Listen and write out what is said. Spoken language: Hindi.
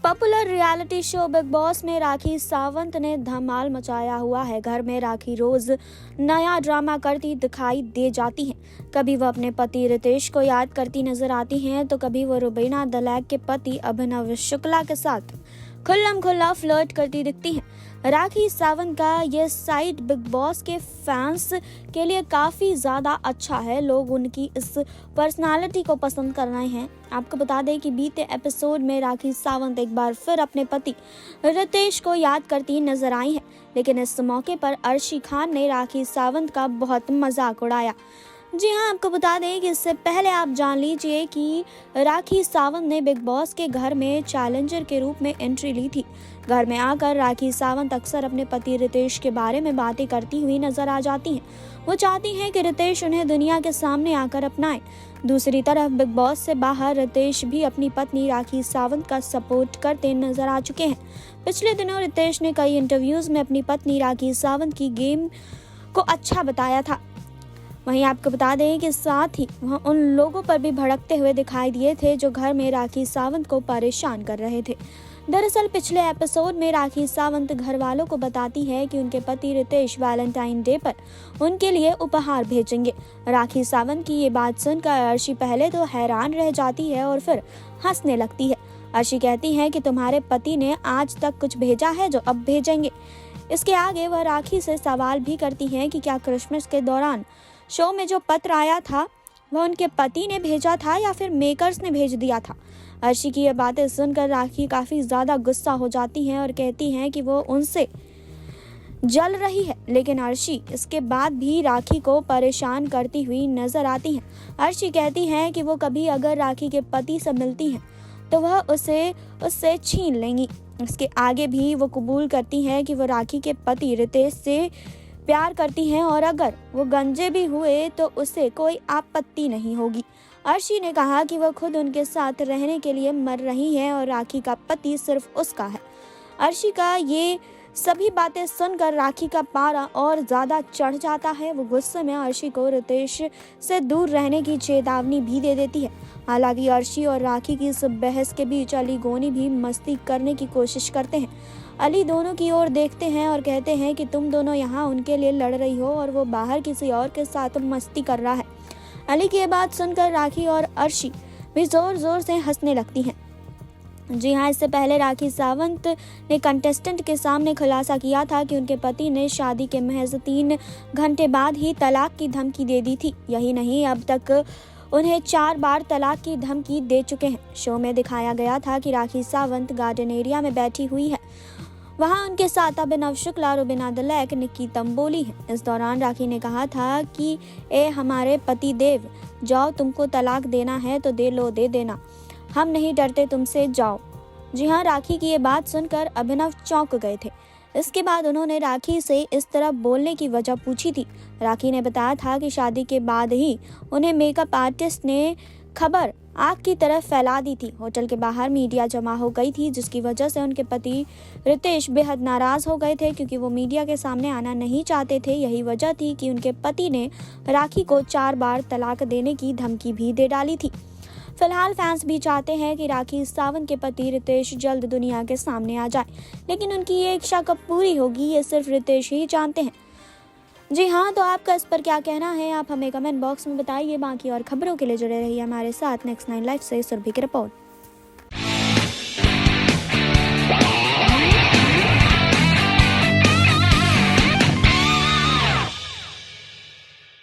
Popular reality show big boss में राखी सावंत ने धमाल मचाया हुआ है। घर में राखी रोज नया ड्रामा करती दिखाई दे जाती हैं। कभी वो अपने पति रितेश को याद करती नजर आती हैं, तो कभी वो रुबीना दलैक के पति अभिनव शुक्ला के साथ खुल्लम खुल्ला फ्लर्ट करती दिखती हैं। राखी सावंत का ये साइड बिग बॉस के फैंस के लिए काफी ज्यादा अच्छा है। लोग उनकी इस पर्सनालिटी को पसंद कर रहे हैं। आपको बता दें कि बीते एपिसोड में राखी सावंत एक बार फिर अपने पति रितेश को याद करती नजर आई है, लेकिन इस मौके पर अर्शी खान ने राखी सावंत का बहुत मजाक उड़ाया। जी हाँ, आपको बता दें कि इससे पहले आप जान लीजिए कि राखी सावंत ने बिग बॉस के घर में चैलेंजर के रूप में एंट्री ली थी। घर में आकर राखी सावंत अक्सर अपने पति रितेश के बारे में बातें करती हुई नजर आ जाती हैं। वो चाहती हैं कि रितेश उन्हें दुनिया के सामने आकर अपनाए। दूसरी तरफ बिग बॉस से बाहर रितेश भी अपनी पत्नी राखी सावंत का सपोर्ट करते नजर आ चुके हैं। पिछले दिनों रितेश ने कई इंटरव्यूज में अपनी पत्नी राखी सावंत की गेम को अच्छा बताया था। वहीं आपको बता दें कि साथ ही वह उन लोगों पर भी भड़कते हुए दिखाई दिए थे जो घर में राखी सावंत को परेशान कर रहे थे। दरअसल पिछले एपिसोड में राखी सावंत घर वालों को बताती है कि उनके पति रितेश वैलेंटाइन डे पर उनके लिए उपहार भेजेंगे। राखी सावंत की ये बात सुनकर अर्शी पहले तो हैरान रह जाती है और फिर हंसने लगती है। अर्शी कहती है कि तुम्हारे पति ने आज तक कुछ भेजा है जो अब भेजेंगे। इसके आगे वह राखी से सवाल भी करती है कि क्या क्रिसमस के दौरान शो में जो पत्र आया था वह उनके पति ने भेजा था या फिर मेकर्स ने भेज दिया था। अर्शी की ये बातें सुनकर राखी काफी ज्यादा गुस्सा हो जाती हैं और कहती हैं कि वो उनसे जल रही है, लेकिन अर्शी इसके बाद भी राखी को परेशान करती हुई नजर आती हैं। अर्शी कहती हैं कि वो कभी अगर राखी के पति से मिलती हैं तो वह उससे छीन लेंगी। इसके आगे भी वो कबूल करती हैं कि वो राखी के पति रितेश से प्यार करती हैं और अगर वो गंजे भी हुए तो उसे कोई आपत्ति नहीं होगी। अर्शी ने कहा कि वह खुद उनके साथ रहने के लिए मर रही है और राखी का पति सिर्फ उसका है। अर्शी का ये सभी बातें सुनकर राखी का पारा और ज्यादा चढ़ जाता है। वो गुस्से में अर्शी को रितेश से दूर रहने की चेतावनी भी दे देती है। हालांकि अर्शी और राखी की इस बहस के बीच अली गोनी भी मस्ती करने की कोशिश करते हैं। अली दोनों की ओर देखते हैं और कहते हैं कि तुम दोनों यहाँ उनके लिए लड़ रही हो और वो बाहर किसी और के साथ मस्ती कर रहा है। अली की ये बात सुनकर राखी और अर्शी भी जोर जोर से हंसने लगती हैं। जी हाँ, इससे पहले राखी सावंत ने कंटेस्टेंट के सामने खुलासा किया था कि उनके पति ने शादी के महज 3 घंटे बाद ही तलाक की धमकी दे दी थी। यही नहीं, अब तक उन्हें 4 बार तलाक की धमकी दे चुके हैं। शो में दिखाया गया था कि राखी सावंत गार्डन एरिया में बैठी हुई है। वहां उनके साथ अभिनव शुक्ला, रुबीना दलैक, निक्की तंबोली है। इस दौरान राखी ने कहा था कि ए हमारे पति देव, जाओ, तुमको तलाक देना है तो दे देना, हम नहीं डरते तुमसे, जाओ। जी हाँ, राखी की ये बात सुनकर अभिनव चौंक गए थे। इसके बाद उन्होंने राखी से इस तरह बोलने की वजह पूछी थी। राखी ने बताया था कि शादी के बाद ही उन्हें मेकअप आर्टिस्ट ने खबर आग की तरफ फैला दी थी। होटल के बाहर मीडिया जमा हो गई थी, जिसकी वजह से उनके पति रितेश बेहद नाराज हो गए थे क्योंकि वो मीडिया के सामने आना नहीं चाहते थे। यही वजह थी कि उनके पति ने राखी को 4 बार तलाक देने की धमकी भी दे डाली थी। फिलहाल फैंस भी चाहते हैं कि राखी सावंत के पति रितेश जल्द दुनिया के सामने आ जाए, लेकिन उनकी ये इच्छा कब पूरी होगी ये सिर्फ रितेश ही जानते हैं। जी हाँ, तो आपका इस पर क्या कहना है, आप हमें कमेंट बॉक्स में बताइए। बाकी और खबरों के लिए जुड़े रहिए हमारे साथ। नेक्स्ट 9 लाइव से सुरभि की रिपोर्ट।